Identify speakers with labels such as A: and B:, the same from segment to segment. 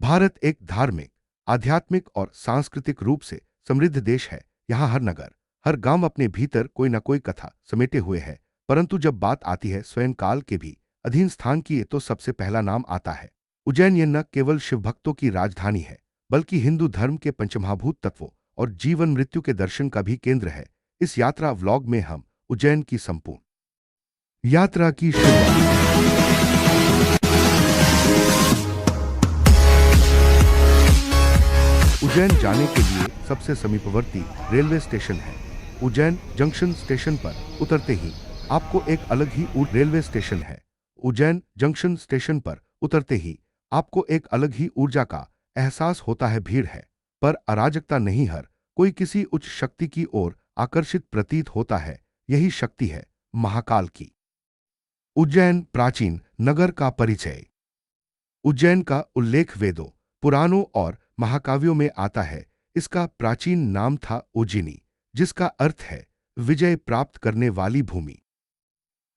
A: भारत एक धार्मिक, आध्यात्मिक और सांस्कृतिक रूप से समृद्ध देश है। यहाँ हर नगर, हर गांव अपने भीतर कोई न कोई कथा समेटे हुए है। परंतु जब बात आती है स्वयं काल के भी अधीन स्थान की, तो सबसे पहला नाम आता है उज्जैन। ये न केवल शिव भक्तों की राजधानी है, बल्कि हिंदू धर्म के पंचमहाभूत तत्वों और जीवन मृत्यु के दर्शन का भी केंद्र है। इस यात्रा व्लॉग में हम उज्जैन की संपूर्ण यात्रा की शुरुआत। उज्जैन जाने के लिए सबसे समीपवर्ती रेलवे स्टेशन है। उज्जैन जंक्शन स्टेशन पर उतरते ही आपको एक अलग ही रेलवे स्टेशन है। उज्जैन जंक्शन स्टेशन पर उतरते ही आपको एक अलग ही ऊर्जा का एहसास होता है। भीड़ है पर अराजकता नहीं, हर कोई किसी उच्च शक्ति की ओर आकर्षित प्रतीत होता है। यही शक्ति है महाकाल की। उज्जैन प्राचीन नगर का परिचय। उज्जैन का उल्लेख वेदों, पुराणों और महाकाव्यों में आता है। इसका प्राचीन नाम था उज्जिनी, जिसका अर्थ है विजय प्राप्त करने वाली भूमि।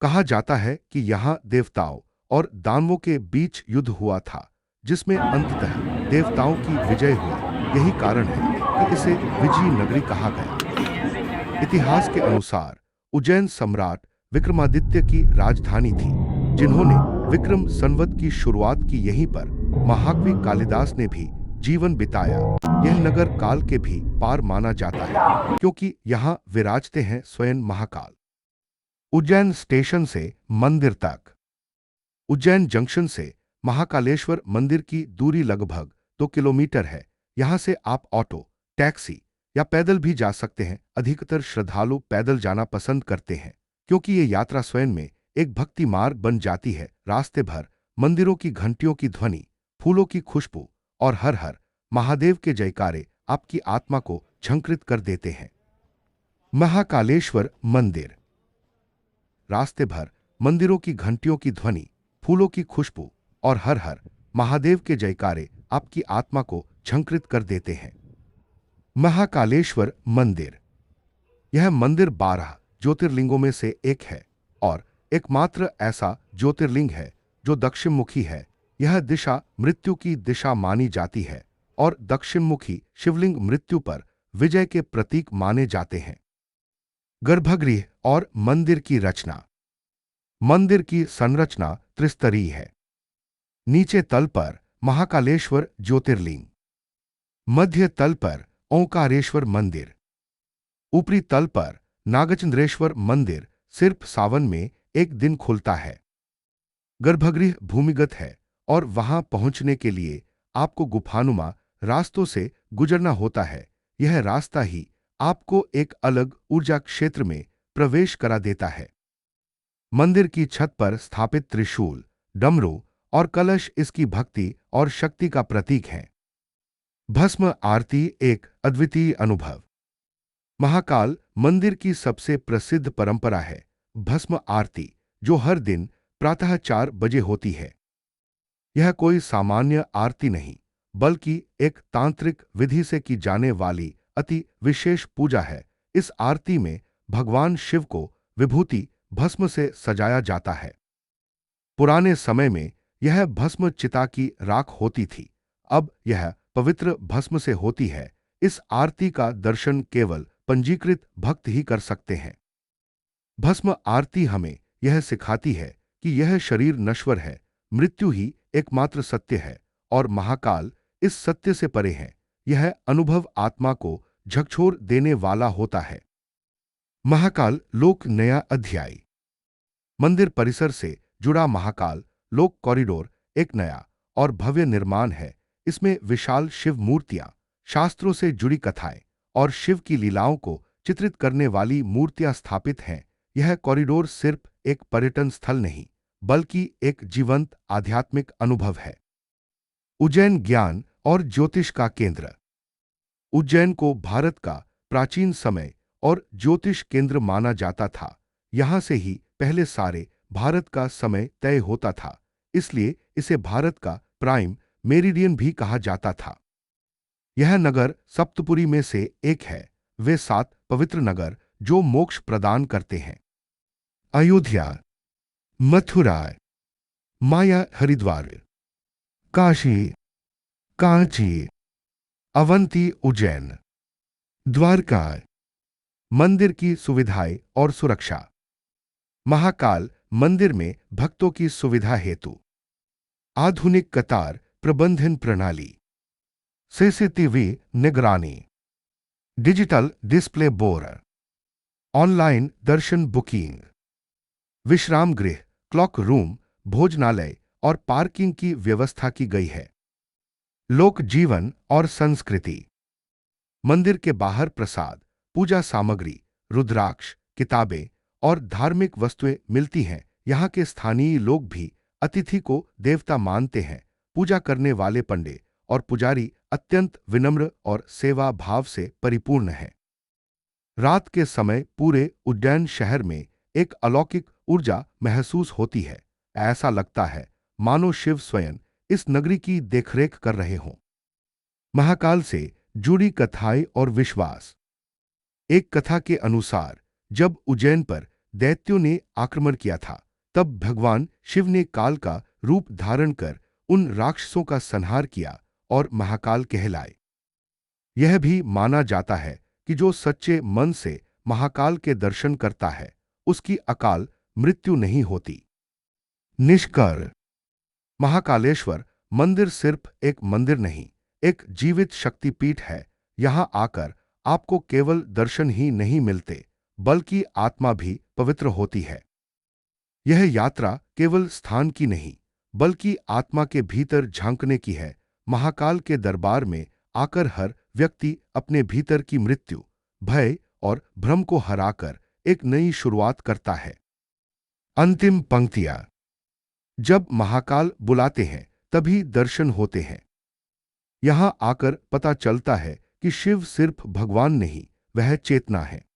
A: कहा जाता है कि यहाँ देवताओं और दानवों के बीच युद्ध हुआ था, जिसमें अंततः देवताओं की विजय हुई। यही कारण है कि इसे विजयी नगरी कहा गया। इतिहास के अनुसार उज्जैन सम्राट विक्रमादित्य की राजधानी थी, जिन्होंने विक्रम संवत की शुरुआत की यहीं पर। महाकवि कालिदास ने भी जीवन बिताया। यह नगर काल के भी पार माना जाता है, क्योंकि यहाँ विराजते हैं स्वयं महाकाल। उज्जैन स्टेशन से मंदिर तक। उज्जैन जंक्शन से महाकालेश्वर मंदिर की दूरी लगभग 2 किलोमीटर है। यहाँ से आप ऑटो, टैक्सी या पैदल भी जा सकते हैं। अधिकतर श्रद्धालु पैदल जाना पसंद करते हैं, क्योंकि ये यात्रा स्वयं में एक भक्ति मार्ग बन जाती है। रास्ते भर मंदिरों की घंटियों की ध्वनि, फूलों की खुशबू और हर हर महादेव के जयकारे आपकी आत्मा को झंकृत कर देते हैं। महाकालेश्वर मंदिर। रास्ते भर मंदिरों की घंटियों की ध्वनि, फूलों की खुशबू और हर हर महादेव के जयकारे आपकी आत्मा को झंकृत कर देते हैं। महाकालेश्वर मंदिर। यह मंदिर 12 ज्योतिर्लिंगों में से एक है और एकमात्र ऐसा ज्योतिर्लिंग है जो दक्षिणमुखी है। यह दिशा मृत्यु की दिशा मानी जाती है और दक्षिणमुखी शिवलिंग मृत्यु पर विजय के प्रतीक माने जाते हैं। गर्भगृह और मंदिर की रचना। मंदिर की संरचना त्रिस्तरीय है। नीचे तल पर महाकालेश्वर ज्योतिर्लिंग, मध्य तल पर ओंकारेश्वर मंदिर, ऊपरी तल पर नागचंद्रेश्वर मंदिर सिर्फ सावन में एक दिन खुलता है। गर्भगृह भूमिगत है और वहां पहुंचने के लिए आपको गुफानुमा रास्तों से गुजरना होता है। यह रास्ता ही आपको एक अलग ऊर्जा क्षेत्र में प्रवेश करा देता है। मंदिर की छत पर स्थापित त्रिशूल, डमरू और कलश इसकी भक्ति और शक्ति का प्रतीक हैं। भस्म आरती एक अद्वितीय अनुभव। महाकाल मंदिर की सबसे प्रसिद्ध परंपरा है भस्म आरती, जो हर दिन प्रातः 4 बजे होती है। यह कोई सामान्य आरती नहीं, बल्कि एक तांत्रिक विधि से की जाने वाली अति विशेष पूजा है। इस आरती में भगवान शिव को विभूति भस्म से सजाया जाता है। पुराने समय में यह भस्म चिता की राख होती थी, अब यह पवित्र भस्म से होती है। इस आरती का दर्शन केवल पंजीकृत भक्त ही कर सकते हैं। भस्म आरती हमें यह सिखाती है कि यह शरीर नश्वर है, मृत्यु ही एकमात्र सत्य है और महाकाल इस सत्य से परे है। यह अनुभव आत्मा को झकझोर देने वाला होता है। महाकाल लोक नया अध्याय। मंदिर परिसर से जुड़ा महाकाल लोक कॉरिडोर एक नया और भव्य निर्माण है। इसमें विशाल शिव मूर्तियां, शास्त्रों से जुड़ी कथाएं और शिव की लीलाओं को चित्रित करने वाली मूर्तियां स्थापित हैं। यह कॉरिडोर सिर्फ एक पर्यटन स्थल नहीं, बल्कि एक जीवंत आध्यात्मिक अनुभव है। उज्जैन ज्ञान और ज्योतिष का केंद्र। उज्जैन को भारत का प्राचीन समय और ज्योतिष केंद्र माना जाता था। यहां से ही पहले सारे भारत का समय तय होता था, इसलिए इसे भारत का प्राइम मेरिडियन भी कहा जाता था। यह नगर सप्तपुरी में से एक है, वे 7 पवित्र नगर जो मोक्ष प्रदान करते हैं। अयोध्या, मथुरा, माया हरिद्वार, काशी, कांची, अवंती, उज्जैन, द्वारका। मंदिर की सुविधाएं और सुरक्षा। महाकाल मंदिर में भक्तों की सुविधा हेतु आधुनिक कतार प्रबंधन प्रणाली, सीसीटीवी निगरानी, डिजिटल डिस्प्ले बोर्ड, ऑनलाइन दर्शन बुकिंग, विश्राम गृह, क्लॉक रूम, भोजनालय और पार्किंग की व्यवस्था की गई है। लोक जीवन और संस्कृति। मंदिर के बाहर प्रसाद, पूजा सामग्री, रुद्राक्ष, किताबें और धार्मिक वस्तुएं मिलती हैं। यहाँ के स्थानीय लोग भी अतिथि को देवता मानते हैं। पूजा करने वाले पंडित और पुजारी अत्यंत विनम्र और सेवा भाव से परिपूर्ण हैं। रात के समय पूरे उज्जैन शहर में एक अलौकिक ऊर्जा महसूस होती है। ऐसा लगता है मानो शिव स्वयं इस नगरी की देखरेख कर रहे हों। महाकाल से जुड़ी कथाएं और विश्वास। एक कथा के अनुसार जब उज्जैन पर दैत्यों ने आक्रमण किया था, तब भगवान शिव ने काल का रूप धारण कर उन राक्षसों का संहार किया और महाकाल कहलाए। यह भी माना जाता है कि जो सच्चे मन से महाकाल के दर्शन करता है, उसकी अकाल मृत्यु नहीं होती। निष्कर्ष। महाकालेश्वर मंदिर सिर्फ एक मंदिर नहीं, एक जीवित शक्तिपीठ है। यहां आकर आपको केवल दर्शन ही नहीं मिलते, बल्कि आत्मा भी पवित्र होती है। यह यात्रा केवल स्थान की नहीं, बल्कि आत्मा के भीतर झांकने की है। महाकाल के दरबार में आकर हर व्यक्ति अपने भीतर की मृत्यु, भय और भ्रम को हराकर एक नई शुरुआत करता है। अंतिम पंक्तियां। जब महाकाल बुलाते हैं, तभी दर्शन होते हैं। यहां आकर पता चलता है कि शिव सिर्फ भगवान नहीं, वह चेतना है।